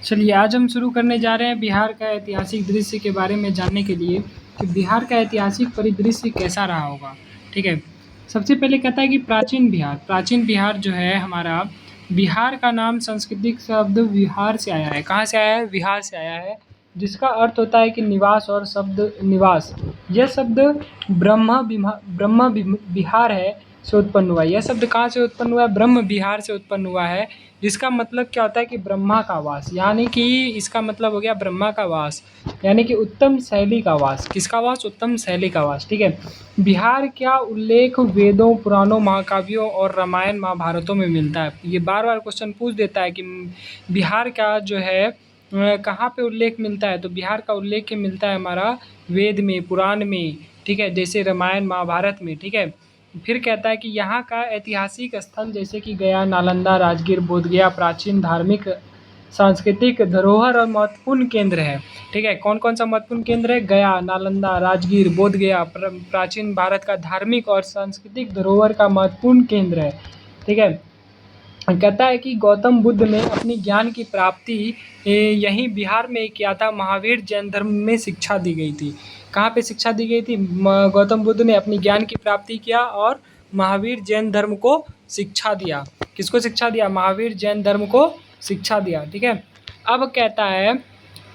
चलिए आज हम शुरू करने जा रहे हैं बिहार का ऐतिहासिक दृश्य के बारे में जानने के लिए कि बिहार का ऐतिहासिक परिदृश्य कैसा रहा होगा। ठीक है। सबसे पहले कहता है कि प्राचीन बिहार जो है हमारा, बिहार का नाम सांस्कृतिक शब्द विहार से आया है। कहाँ से आया है? बिहार से आया है, जिसका अर्थ होता है कि निवास और शब्द निवास। यह शब्द बिहार है से उत्पन्न हुआ है। यह शब्द कहाँ से उत्पन्न हुआ है? ब्रह्म बिहार से उत्पन्न हुआ है, जिसका मतलब क्या होता है कि ब्रह्मा का वास, यानी कि इसका मतलब हो गया ब्रह्मा का वास, यानी कि उत्तम शैली का वास। किसका वास? उत्तम शैली का वास। ठीक है। बिहार का उल्लेख वेदों, पुराणों, महाकाव्यों और रामायण महाभारतों में मिलता है। ये बार बार क्वेश्चन पूछ देता है कि बिहार का जो है कहाँ पे उल्लेख मिलता है? तो बिहार का उल्लेख मिलता है हमारा वेद में, पुराण में। ठीक है, जैसे रामायण महाभारत में। ठीक है। फिर कहता है कि यहाँ का ऐतिहासिक स्थल जैसे कि गया, नालंदा, राजगीर, बोधगया प्राचीन धार्मिक, सांस्कृतिक धरोहर और महत्वपूर्ण केंद्र है। ठीक है। कौन कौन सा महत्वपूर्ण केंद्र है? गया, नालंदा, राजगीर, बोधगया प्राचीन भारत का धार्मिक और सांस्कृतिक धरोहर का महत्वपूर्ण केंद्र है। ठीक है। कहता है कि गौतम बुद्ध ने अपनी ज्ञान की प्राप्ति यहीं बिहार में किया था। महावीर जैन धर्म में शिक्षा दी गई थी। कहाँ पे शिक्षा दी गई थी? गौतम बुद्ध ने अपनी ज्ञान की प्राप्ति किया और महावीर जैन धर्म को शिक्षा दिया। किसको शिक्षा दिया? महावीर जैन धर्म को शिक्षा दिया। ठीक है। अब कहता है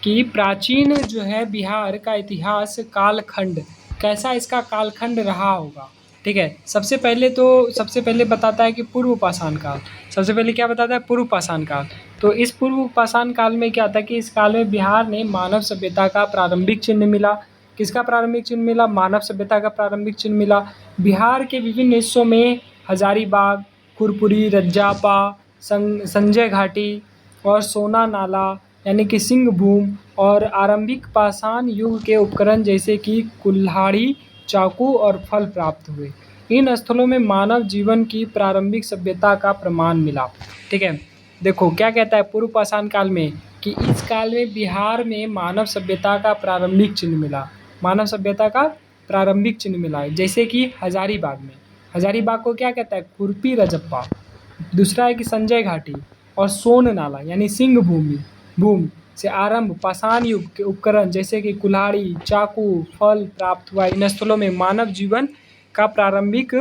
कि प्राचीन जो है बिहार का इतिहास कालखंड, कैसा इसका कालखंड रहा होगा। ठीक है। सबसे पहले बताता है कि पूर्व पाषाण काल। सबसे पहले क्या बताता है? पूर्व पाषाण काल। तो इस पूर्व पाषाण काल में क्या था कि इस काल में बिहार ने मानव सभ्यता का प्रारंभिक चिन्ह मिला। किसका प्रारंभिक चिन्ह मिला? मानव सभ्यता का प्रारंभिक चिन्ह मिला। बिहार के विभिन्न हिस्सों में हजारीबाग, कुरपुरी, रज्जापा, संजय घाटी और सोना नाला यानी कि सिंहभूम और आरंभिक पाषाण युग के उपकरण जैसे कि कुल्हाड़ी, चाकू और फल प्राप्त हुए। इन स्थलों में मानव जीवन की प्रारंभिक सभ्यता का प्रमाण मिला। ठीक है। देखो क्या कहता है पूर्व पाषाण काल में कि इस काल में बिहार में मानव सभ्यता का प्रारंभिक चिन्ह मिला। मानव सभ्यता का प्रारंभिक चिन्ह मिला है, जैसे कि हजारीबाग में। हजारीबाग को क्या कहता है? खुरपी रजप्पा। दूसरा है कि संजय घाटी और सोन नाला यानी सिंह भूमि से आरंभ पाषाण युग के उपकरण जैसे कि कुल्हाड़ी, चाकू, फल प्राप्त हुआ। इन स्थलों में मानव जीवन का प्रारंभिक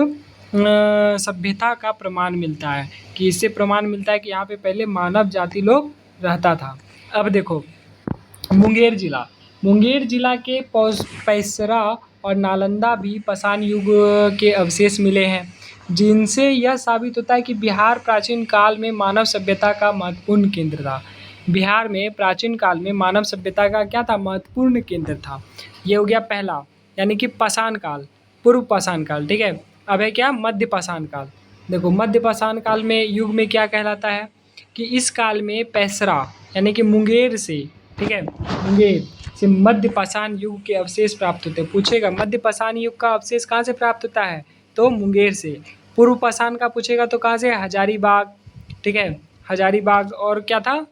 सभ्यता का प्रमाण मिलता है, कि इससे प्रमाण मिलता है कि यहाँ पे पहले मानव जाति लोग रहता था। अब देखो मुंगेर जिला के पैसरा और नालंदा भी पाषाण युग के अवशेष मिले हैं, जिनसे यह साबित होता है कि बिहार प्राचीन काल में मानव सभ्यता का महत्वपूर्ण केंद्र था। बिहार में प्राचीन काल में मानव सभ्यता का क्या था? महत्वपूर्ण केंद्र था। ये हो गया पहला, यानी कि पाषाण काल, पूर्व पाषाण काल। ठीक है। अब है क्या? मध्य पाषाण काल। देखो मध्य पाषाण काल में युग में क्या कहलाता है कि इस काल में पैसरा यानी कि मुंगेर से, ठीक है, मुंगेर से मध्य पाषाण युग के अवशेष प्राप्त होते हैं। पूछेगा मध्य पाषाण युग का अवशेष कहाँ से प्राप्त होता है? तो मुंगेर से। पूर्व पाषाण का पूछेगा तो कहाँ से? हजारीबाग। ठीक है। हजारीबाग और क्या था?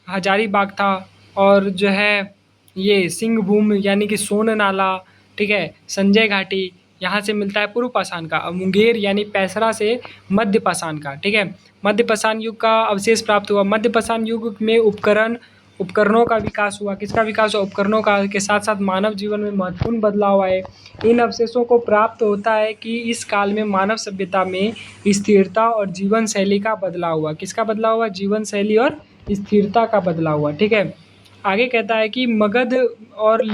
हजारीबाग था। और जो है ये सिंहभूम यानी कि सोन नाला, ठीक है, संजय घाटी, यहाँ से मिलता है पूर्व पाषाण का। और मुंगेर यानी पैसरा से मध्य पाषाण का। ठीक है। मध्य पाषाण युग का अवशेष प्राप्त हुआ। मध्य पाषाण युग में उपकरणों का विकास हुआ। किसका विकास हुआ? उपकरणों का, के साथ साथ मानव जीवन में महत्वपूर्ण बदलाव आए। इन अवशेषों को प्राप्त होता है कि इस काल में मानव सभ्यता में स्थिरता और जीवन शैली का बदलाव हुआ। किसका बदलाव हुआ? जीवन शैली और स्थिरता का बदलाव हुआ। ठीक है। आगे कहता है कि मगध और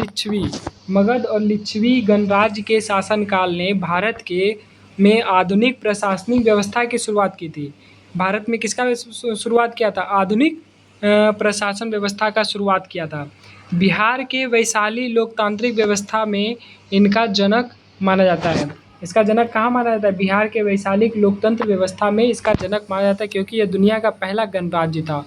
लिच्छवी गणराज्य के शासनकाल ने भारत के में आधुनिक प्रशासनिक व्यवस्था की शुरुआत की थी। भारत में किसका शुरुआत किया था? आधुनिक प्रशासन व्यवस्था का शुरुआत किया था। बिहार के वैशाली लोकतांत्रिक व्यवस्था में इनका जनक माना जाता है। इसका जनक कहाँ माना जाता है? बिहार के वैशालिक लोकतंत्र व्यवस्था में इसका जनक माना जाता है, क्योंकि यह दुनिया का पहला गणराज्य था।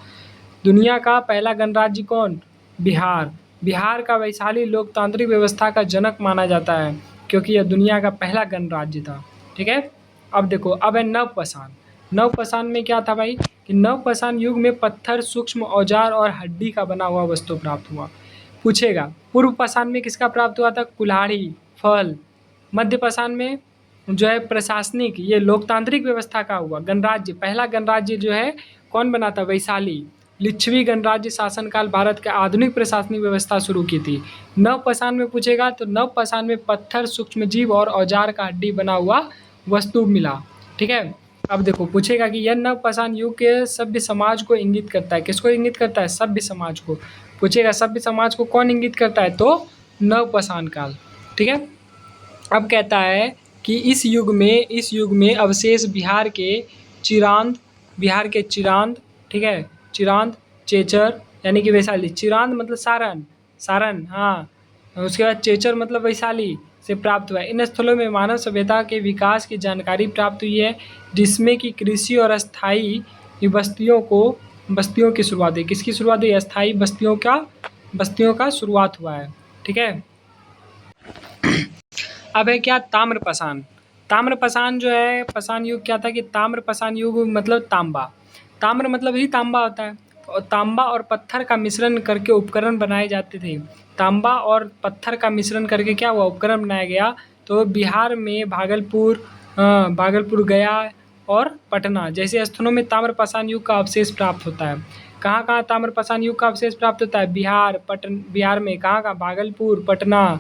दुनिया का पहला गणराज्य कौन? बिहार। बिहार का वैशाली लोकतांत्रिक व्यवस्था का जनक माना जाता है, क्योंकि यह दुनिया का पहला गणराज्य था। ठीक है। अब देखो, अब है नवपाषाण। नवपाषाण में क्या था भाई कि नवपाषाण युग में पत्थर, सूक्ष्म औजार और हड्डी का बना हुआ वस्तु प्राप्त हुआ। पूछेगा पूर्व पाषाण में किसका प्राप्त हुआ था? कुल्हाड़ी, फल। मध्य पाषाण में जो है प्रशासनिक, ये लोकतांत्रिक व्यवस्था का हुआ। गणराज्य, पहला गणराज्य जो है कौन बना था? वैशाली। लिच्छवी गणराज्य शासनकाल भारत के आधुनिक प्रशासनिक व्यवस्था शुरू की थी। नवपाषाण में पूछेगा तो नवपाषाण में पत्थर, सूक्ष्मजीव और औजार का हड्डी बना हुआ वस्तु मिला। ठीक है, अब देखो पूछेगा कि यह नवपाषाण युग के सभ्य समाज को इंगित करता है। किसको इंगित करता है? सभ्य समाज को। पूछेगा सभ्य समाज को कौन इंगित करता है? तो नवपाषाण काल। ठीक है, अब कहता है कि इस युग में अवशेष बिहार के चिरांद, ठीक है, चिरांद, चेचर यानी कि वैशाली। चिरांद मतलब सारण, हाँ। उसके बाद चेचर मतलब वैशाली से प्राप्त हुआ है। इन स्थलों में मानव सभ्यता के विकास की जानकारी प्राप्त हुई है, जिसमें कि कृषि और अस्थायी बस्तियों की शुरुआत हुई। किसकी शुरुआत हुई? अस्थायी बस्तियों का शुरुआत हुआ है। ठीक है, अब है क्या? ताम्रपाषाण। ताम्रपाषाण जो है, पाषाण युग क्या था कि ताम्रपाषाण युग मतलब तांबा। ताम्र मतलब ही तांबा होता है, और तांबा और पत्थर का मिश्रण करके उपकरण बनाए जाते थे। तांबा और पत्थर का मिश्रण करके क्या हुआ? उपकरण बनाया गया। तो बिहार में भागलपुर, गया और पटना जैसे स्थानों में ताम्रपाषाण युग का अवशेष प्राप्त होता है। कहाँ कहाँ ताम्रपाषाण युग का अवशेष प्राप्त होता है? बिहार में कहाँ कहाँ? भागलपुर, पटना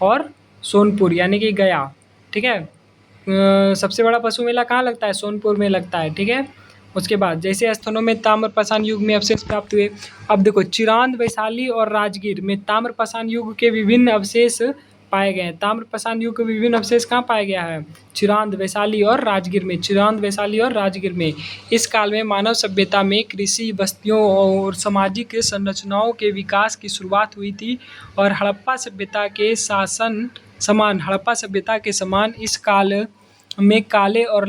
और सोनपुर यानी कि गया। ठीक है, सबसे बड़ा पशु मेला कहाँ लगता है? सोनपुर में लगता है। ठीक है, उसके बाद जैसे स्थानों में ताम्रपाषाण युग में अवशेष प्राप्त हुए। अब देखो चिरांद, वैशाली और राजगीर में ताम्रपाषाण युग के विभिन्न अवशेष पाए गए हैं। ताम्रपाषाण युग के विभिन्न अवशेष कहाँ पाया गया है? चिरांद, वैशाली और राजगीर में। चिरांद, वैशाली और राजगीर में। इस काल में मानव सभ्यता में कृषि, बस्तियों और सामाजिक संरचनाओं के विकास की शुरुआत हुई थी, और हड़प्पा सभ्यता के समान इस काल में काले और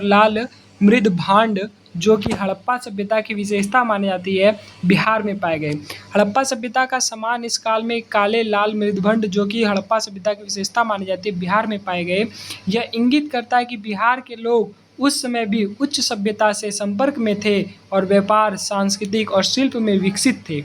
लाल मृद भांड, जो कि हड़प्पा सभ्यता की विशेषता मानी जाती है, बिहार में पाए गए। हड़प्पा सभ्यता का समान इस काल में काले लाल मृदभंड, जो कि हड़प्पा सभ्यता की विशेषता मानी जाती है, बिहार में पाए गए। यह इंगित करता है कि बिहार के लोग उस समय भी उच्च सभ्यता से संपर्क में थे और व्यापार, सांस्कृतिक और शिल्प में विकसित थे।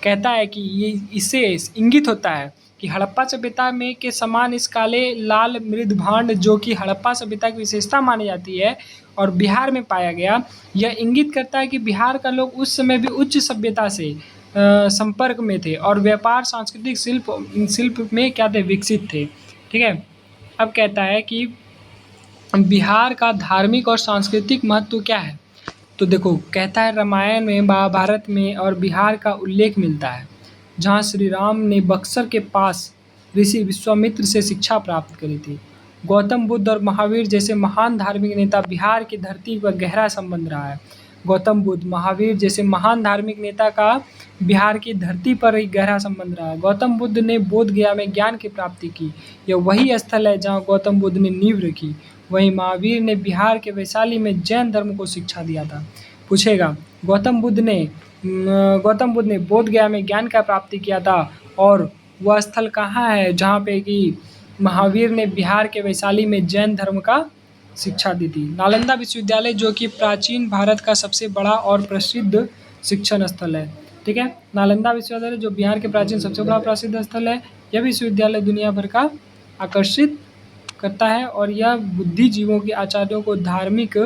कहता है कि ये इससे इंगित होता है कि हड़प्पा सभ्यता में के समान इस काले लाल मृद भांड, जो कि हड़प्पा सभ्यता की विशेषता मानी जाती है और बिहार में पाया गया, यह इंगित करता है कि बिहार का लोग उस समय भी उच्च सभ्यता से संपर्क में थे और व्यापार, सांस्कृतिक, शिल्प में क्या थे? विकसित थे। ठीक है, अब कहता है कि बिहार का धार्मिक और सांस्कृतिक महत्व क्या है? तो देखो कहता है रामायण में, महाभारत में और बिहार का उल्लेख मिलता है, जहाँ श्री राम ने बक्सर के पास ऋषि विश्वामित्र से शिक्षा प्राप्त करी थी। गौतम बुद्ध और महावीर जैसे महान धार्मिक नेता बिहार की धरती पर गहरा संबंध रहा है। गौतम बुद्ध, महावीर जैसे महान धार्मिक नेता का बिहार की धरती पर एक गहरा संबंध रहा है। गौतम बुद्ध ने बोध गया में ज्ञान की प्राप्ति की। यह वही स्थल है जहाँ गौतम बुद्ध ने नींव रखी। वहीं महावीर ने बिहार के वैशाली में जैन धर्म को शिक्षा दिया था। पूछेगा गौतम बुद्ध ने बोध गया में ज्ञान का प्राप्ति किया था, और वह स्थल कहाँ है जहाँ पे कि महावीर ने बिहार के वैशाली में जैन धर्म का शिक्षा दी थी? नालंदा विश्वविद्यालय, जो कि प्राचीन भारत का सबसे बड़ा और प्रसिद्ध शिक्षण स्थल है। ठीक है, नालंदा विश्वविद्यालय जो बिहार के प्राचीन सबसे बड़ा प्रसिद्ध स्थल है, यह विश्वविद्यालय दुनिया भर का आकर्षित करता है, और यह बुद्धिजीवों के आचार्यों को, धार्मिक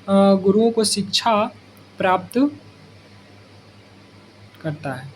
गुरुओं को शिक्षा प्राप्त करता है।